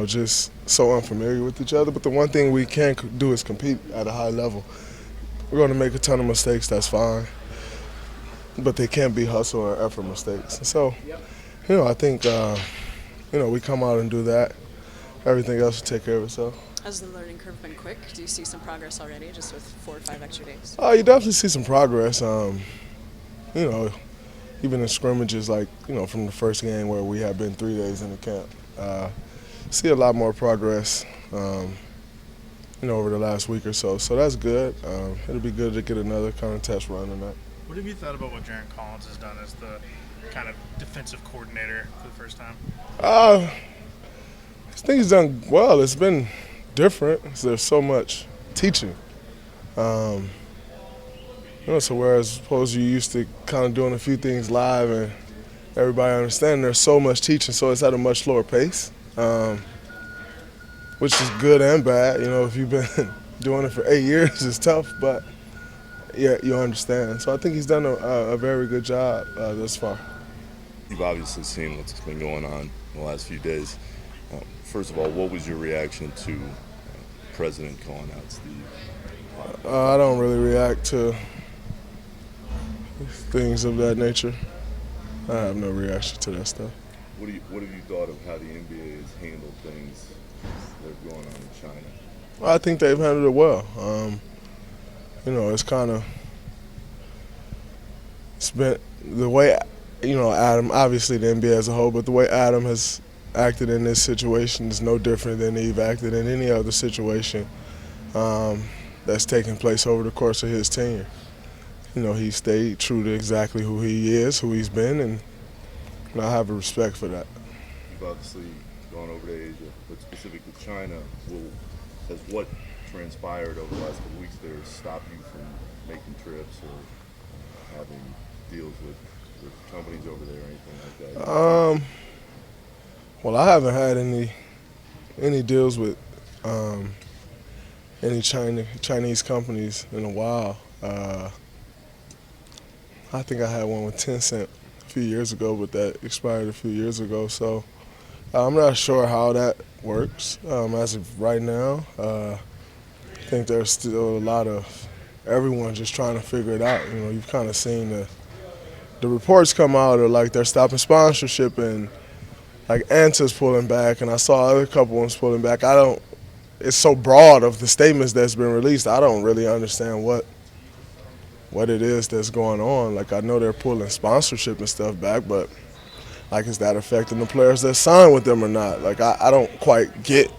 just so unfamiliar with each other. But the one thing we can do is compete at a high level. We're going to make a ton of mistakes, that's fine. But they can't be hustle or effort mistakes. And so, I think, we come out and do that. Everything else will take care of itself. Has the learning curve been quick? Do you see some progress already just with 4 or 5 extra days? You definitely see some progress. Even in scrimmages, from the first game where we had been 3 days in the camp. See a lot more progress, over the last week or so. So that's good. It'll be good to get another kind of test run on that. What have you thought about what Jaron Collins has done as the kind of defensive coordinator for the first time? I think he's done well. It's been different. There's so much teaching. So whereas suppose you used to kind of doing a few things live and everybody understanding, there's so much teaching, so it's at a much slower pace, which is good and bad. If you've been doing it for 8 years, it's tough, but yeah, you understand. So I think he's done a very good job thus far. You've obviously seen what's been going on in the last few days. First of all, what was your reaction to President calling out Steve? I don't really react to things of that nature. I have no reaction to that stuff. What have you thought of how the NBA has handled things that are going on in China? I think they've handled it well. It's been the way, Adam, obviously the NBA as a whole, but the way Adam has acted in this situation is no different than he's acted in any other situation that's taken place over the course of his tenure. He stayed true to exactly who he is, who he's been, and I have a respect for that. You've obviously gone over to Asia, but specific to China, has what transpired over the last couple weeks there stopped you from making trips or having deals with companies over there or anything like that? Well, I haven't had any deals with any Chinese companies in a while. I think I had one with Tencent a few years ago, but that expired a few years ago. So I'm not sure how that works as of right now. I think there's still a lot of everyone just trying to figure it out. You've kind of seen the reports come out of they're stopping sponsorship and Anta's pulling back, and I saw other couple ones pulling back. It's so broad of the statements that's been released. I don't really understand what it is that's going on. I know they're pulling sponsorship and stuff back, but is that affecting the players that sign with them or not? I don't quite get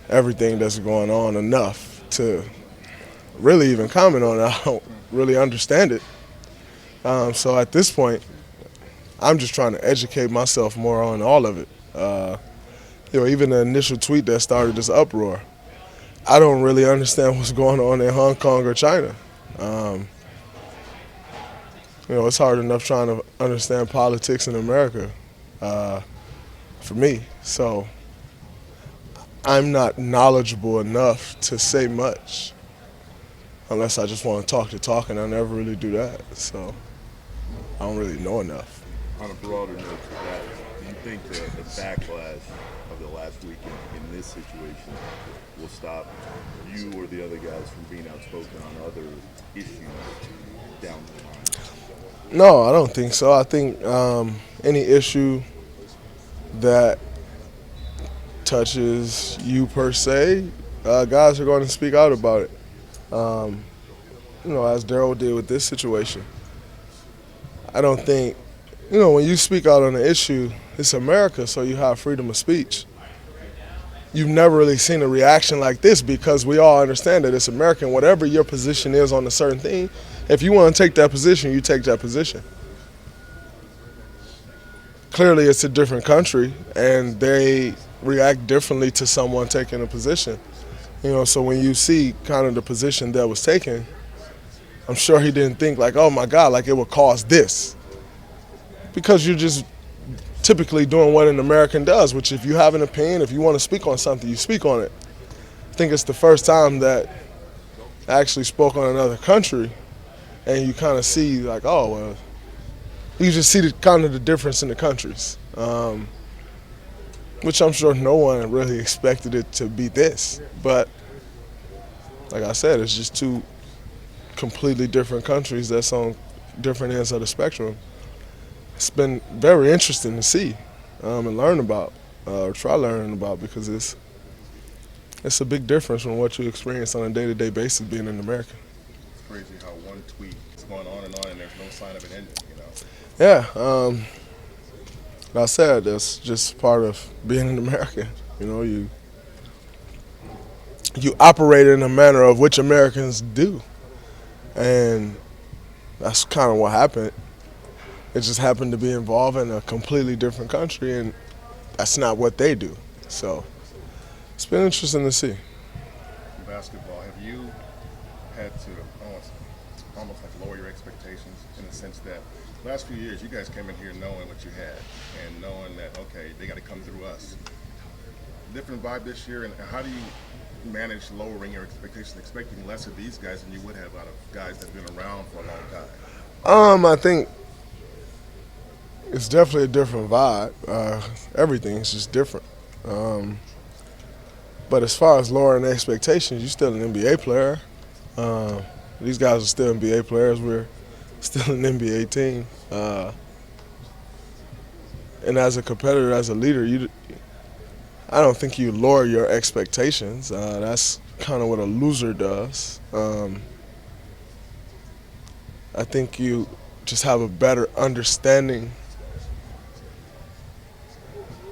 everything that's going on enough to really even comment on it. I don't really understand it. So at this point, I'm just trying to educate myself more on all of it. Even the initial tweet that started this uproar, I don't really understand what's going on in Hong Kong or China. It's hard enough trying to understand politics in America for me. So I'm not knowledgeable enough to say much unless I just want to talk, and I never really do that. So I don't really know enough. On a broader note to that, do you think the backlash of the last week in this situation will stop you or the other guys from being outspoken on other issues down the line? No, I don't think so. I think any issue that touches you per se, guys are going to speak out about it. As Daryl did with this situation. I don't think, when you speak out on an issue, it's America, so you have freedom of speech. You've never really seen a reaction like this because we all understand that it's American. Whatever your position is on a certain thing, if you want to take that position, you take that position. Clearly, it's a different country, and they react differently to someone taking a position. So when you see kind of the position that was taken, I'm sure he didn't think oh my God, it would cause this. Because you're just typically doing what an American does, which if you have an opinion, if you want to speak on something, you speak on it. I think it's the first time that I actually spoke on another country, and you kind of see you just see kind of the difference in the countries. which I'm sure no one really expected it to be this. But like I said, it's just two completely different countries that's on different ends of the spectrum. It's been very interesting to see and learn about, or try learning about, because it's a big difference from what you experience on a day-to-day basis being in America. It's crazy how one tweet is going on, and there's no sign of it ending, Yeah, like I said, that's just part of being in America. You operate in a manner of which Americans do, and that's kind of what happened. It just happened to be involving a completely different country, and that's not what they do. So it's been interesting to see. In basketball, have you had to almost like lower your expectations in the sense that last few years you guys came in here knowing what you had and knowing that, okay, they got to come through us. Different vibe this year, and how do you manage lowering your expectations, expecting less of these guys than you would have out of guys that have been around for a long time? I think it's definitely a different vibe. Everything's just different. But as far as lowering expectations, you're still an NBA player. These guys are still NBA players. We're still an NBA team. And as a competitor, as a leader, I don't think you lower your expectations. That's kind of what a loser does. I think you just have a better understanding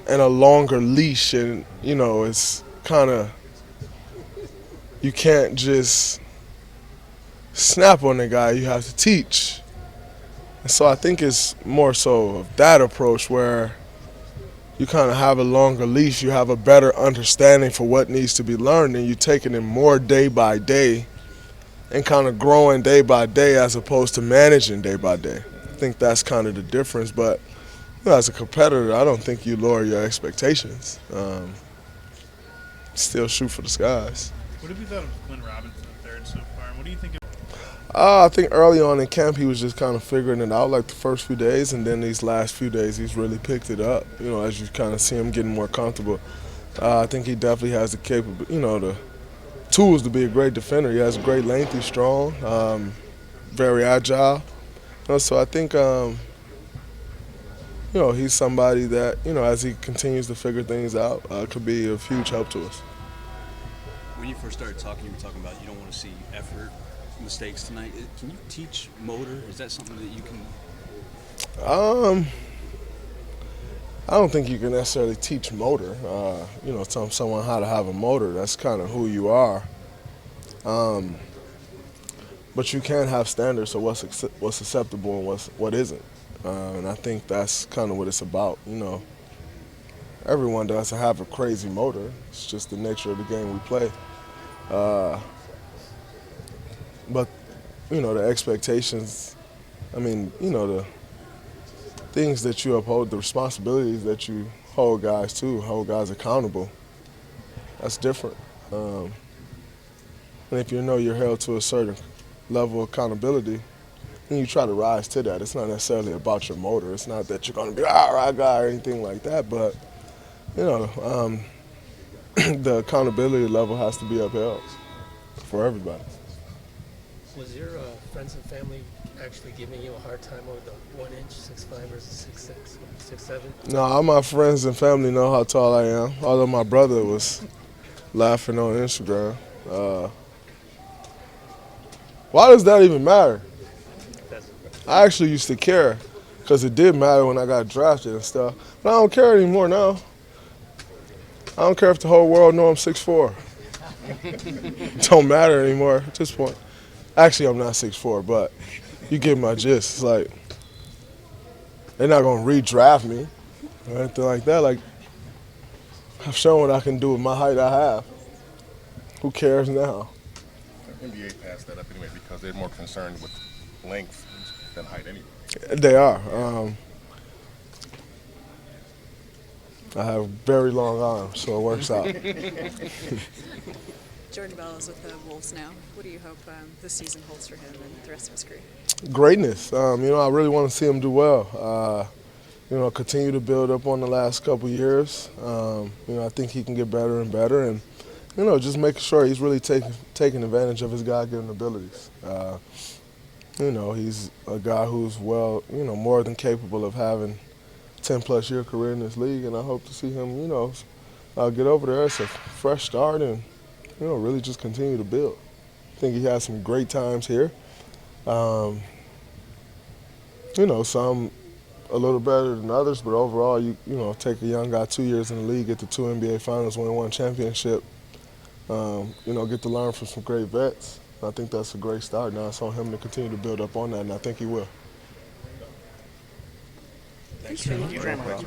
and a longer leash, and it's kind of, you can't just snap on the guy, you have to teach. And so I think it's more so of that approach where you kind of have a longer leash, you have a better understanding for what needs to be learned, and you're taking it more day by day and kind of growing day by day as opposed to managing day by day. I think that's kind of the difference. But as a competitor, I don't think you lower your expectations. Still shoot for the skies. What have you thought of Glenn Robinson III so far, and what do you think of? I think early on in camp he was just kind of figuring it out, like the first few days, and then these last few days he's really picked it up. As you kind of see him getting more comfortable. I think he definitely has the the tools to be a great defender. He has great length. He's strong, very agile. So I think he's somebody that as he continues to figure things out, could be of huge help to us. When you first started talking, you were talking about you don't want to see effort mistakes tonight. Can you teach motor? Is that something that you can? I don't think you can necessarily teach motor. Tell someone how to have a motor. That's kind of who you are. But you can have standards of what's acceptable and what isn't. And I think that's kind of what it's about. Everyone doesn't have a crazy motor. It's just the nature of the game we play. But the expectations. The things that you uphold, the responsibilities that you hold guys accountable. That's different. And if you're held to a certain level of accountability, then you try to rise to that. It's not necessarily about your motor. It's not that you're going to be right guy or anything like that. But the accountability level has to be upheld for everybody. Was your friends and family actually giving you a hard time over the 1 inch, 6'5" versus 6'6", 6'7"? No, all my friends and family know how tall I am. Although my brother was laughing on Instagram. Why does that even matter? I actually used to care because it did matter when I got drafted and stuff. But I don't care anymore now. I don't care if the whole world know I'm 6'4". It don't matter anymore at this point. Actually, I'm not 6'4", but you get my gist. It's like they're not going to redraft me or anything like that. Like, I've shown what I can do with my height I have. Who cares now? The NBA passed that up anyway because they're more concerned with length than height anyway. They are. I have very long arms, so it works out. Jordan Bell is with the Wolves now. What do you hope this season holds for him and the rest of his career? Greatness. I really want to see him do well. continue to build up on the last couple years. I think he can get better and better, and just making sure he's really taking advantage of his God-given abilities. He's a guy who's more than capable of having 10-plus year career in this league, and I hope to see him, get over there as a fresh start and, really just continue to build. I think he has some great times here. Some a little better than others, but overall, take a young guy 2 years in the league, get to 2 NBA Finals, win 1 championship, get to learn from some great vets. I think that's a great start. Now it's on him to continue to build up on that, and I think he will. Thanks, Thank you very much.